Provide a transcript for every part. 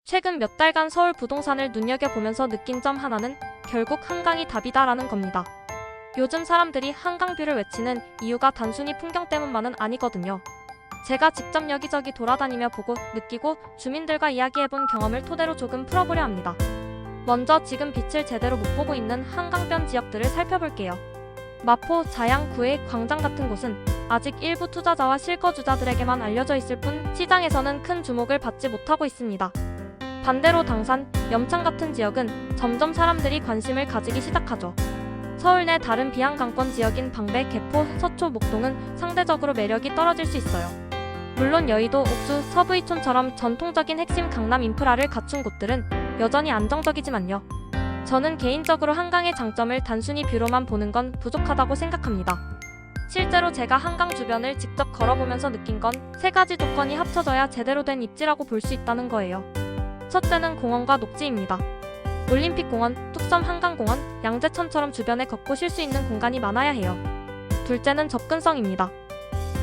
최근 몇 달간 서울 부동산을 눈여겨보면서 느낀 점 하나는 결국 한강이 답이다라는 겁니다. 요즘 사람들이 한강뷰를 외치는 이유가 단순히 풍경 때문만은 아니거든요. 제가 직접 여기저기 돌아다니며 보고 느끼고 주민들과 이야기해본 경험을 토대로 조금 풀어보려 합니다. 먼저 지금 빛을 제대로 못 보고 있는 한강변 지역들을 살펴볼게요. 마포, 자양, 구회, 광장 같은 곳은 아직 일부 투자자와 실거주자들에게만 알려져 있을 뿐 시장에서는 큰 주목을 받지 못하고 있습니다. 반대로 당산, 염창 같은 지역은 점점 사람들이 관심을 가지기 시작하죠. 서울 내 다른 비한강권 지역인 방배, 개포, 서초, 목동은 상대적으로 매력이 떨어질 수 있어요. 물론 여의도, 옥수, 서부이촌처럼 전통적인 핵심 강남 인프라를 갖춘 곳들은 여전히 안정적이지만요. 저는 개인적으로 한강의 장점을 단순히 뷰로만 보는 건 부족하다고 생각합니다. 실제로 제가 한강 주변을 직접 걸어보면서 느낀 건 세 가지 조건이 합쳐져야 제대로 된 입지라고 볼 수 있다는 거예요. 첫째는 공원과 녹지입니다. 올림픽공원, 뚝섬 한강공원, 양재천처럼 주변에 걷고 쉴 수 있는 공간이 많아야 해요. 둘째는 접근성입니다.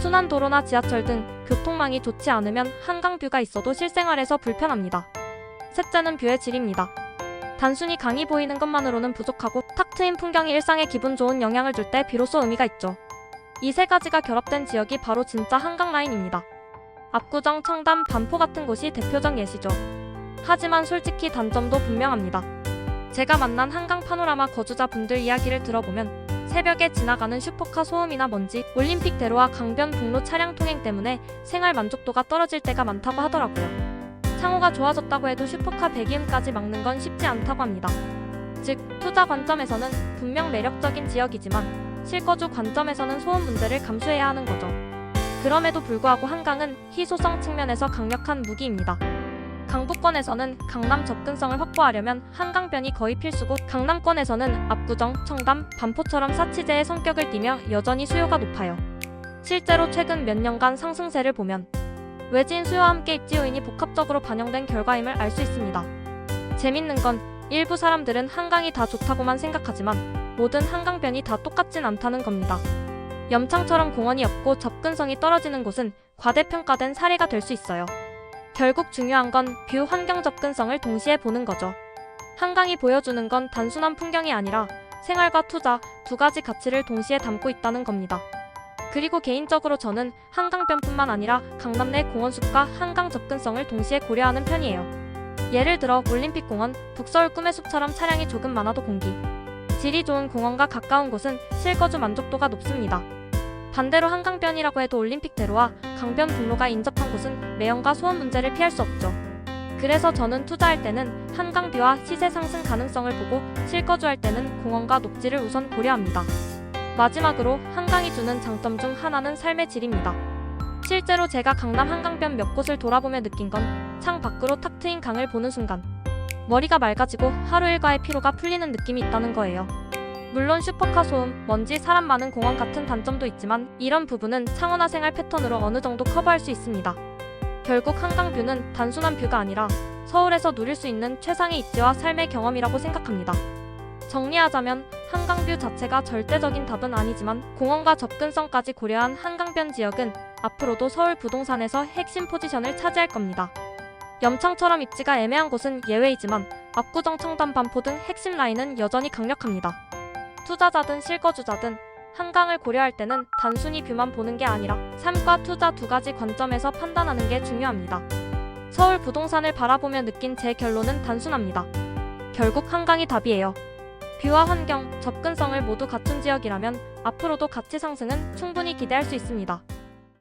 순환도로나 지하철 등 교통망이 좋지 않으면 한강뷰가 있어도 실생활에서 불편합니다. 셋째는 뷰의 질입니다. 단순히 강이 보이는 것만으로는 부족하고 탁 트인 풍경이 일상에 기분 좋은 영향을 줄 때 비로소 의미가 있죠. 이 세 가지가 결합된 지역이 바로 진짜 한강라인입니다. 압구정, 청담, 반포 같은 곳이 대표적 예시죠. 하지만 솔직히 단점도 분명합니다. 제가 만난 한강 파노라마 거주자분들 이야기를 들어보면 새벽에 지나가는 슈퍼카 소음이나 먼지, 올림픽대로와 강변북로 차량 통행 때문에 생활 만족도가 떨어질 때가 많다고 하더라고요. 상호가 좋아졌다고 해도 슈퍼카 배기음까지 막는 건 쉽지 않다고 합니다. 즉, 투자 관점에서는 분명 매력적인 지역이지만 실거주 관점에서는 소음 문제를 감수해야 하는 거죠. 그럼에도 불구하고 한강은 희소성 측면에서 강력한 무기입니다. 강북권에서는 강남 접근성을 확보하려면 한강변이 거의 필수고 강남권에서는 압구정, 청담, 반포처럼 사치제의 성격을 띠며 여전히 수요가 높아요. 실제로 최근 몇 년간 상승세를 보면 외진 수요와 함께 입지 요인이 복합적으로 반영된 결과임을 알 수 있습니다. 재밌는 건 일부 사람들은 한강이 다 좋다고만 생각하지만 모든 한강변이 다 똑같진 않다는 겁니다. 염창처럼 공원이 없고 접근성이 떨어지는 곳은 과대평가된 사례가 될 수 있어요. 결국 중요한 건 뷰, 환경 접근성을 동시에 보는 거죠. 한강이 보여주는 건 단순한 풍경이 아니라 생활과 투자 두 가지 가치를 동시에 담고 있다는 겁니다. 그리고 개인적으로 저는 한강변뿐만 아니라 강남 내 공원숲과 한강 접근성을 동시에 고려하는 편이에요. 예를 들어 올림픽공원, 북서울 꿈의 숲처럼 차량이 조금 많아도 공기, 질이 좋은 공원과 가까운 곳은 실거주 만족도가 높습니다. 반대로 한강변이라고 해도 올림픽대로와 강변북로가 인접한 곳은 매연과 소음 문제를 피할 수 없죠. 그래서 저는 투자할 때는 한강뷰와 시세 상승 가능성을 보고 실거주할 때는 공원과 녹지를 우선 고려합니다. 마지막으로 한강이 주는 장점 중 하나는 삶의 질입니다. 실제로 제가 강남 한강변 몇 곳을 돌아보며 느낀 건 창 밖으로 탁 트인 강을 보는 순간 머리가 맑아지고 하루 일과의 피로가 풀리는 느낌이 있다는 거예요. 물론 슈퍼카 소음, 먼지, 사람 많은 공원 같은 단점도 있지만 이런 부분은 창원화 생활 패턴으로 어느 정도 커버할 수 있습니다. 결국 한강뷰는 단순한 뷰가 아니라 서울에서 누릴 수 있는 최상의 입지와 삶의 경험이라고 생각합니다. 정리하자면 한강뷰 자체가 절대적인 답은 아니지만 공원과 접근성까지 고려한 한강변 지역은 앞으로도 서울 부동산에서 핵심 포지션을 차지할 겁니다. 염창처럼 입지가 애매한 곳은 예외이지만 압구정, 청담, 반포 등 핵심 라인은 여전히 강력합니다. 투자자든 실거주자든 한강을 고려할 때는 단순히 뷰만 보는 게 아니라 삶과 투자 두 가지 관점에서 판단하는 게 중요합니다. 서울 부동산을 바라보며 느낀 제 결론은 단순합니다. 결국 한강이 답이에요. 뷰와 환경, 접근성을 모두 갖춘 지역이라면 앞으로도 가치 상승은 충분히 기대할 수 있습니다.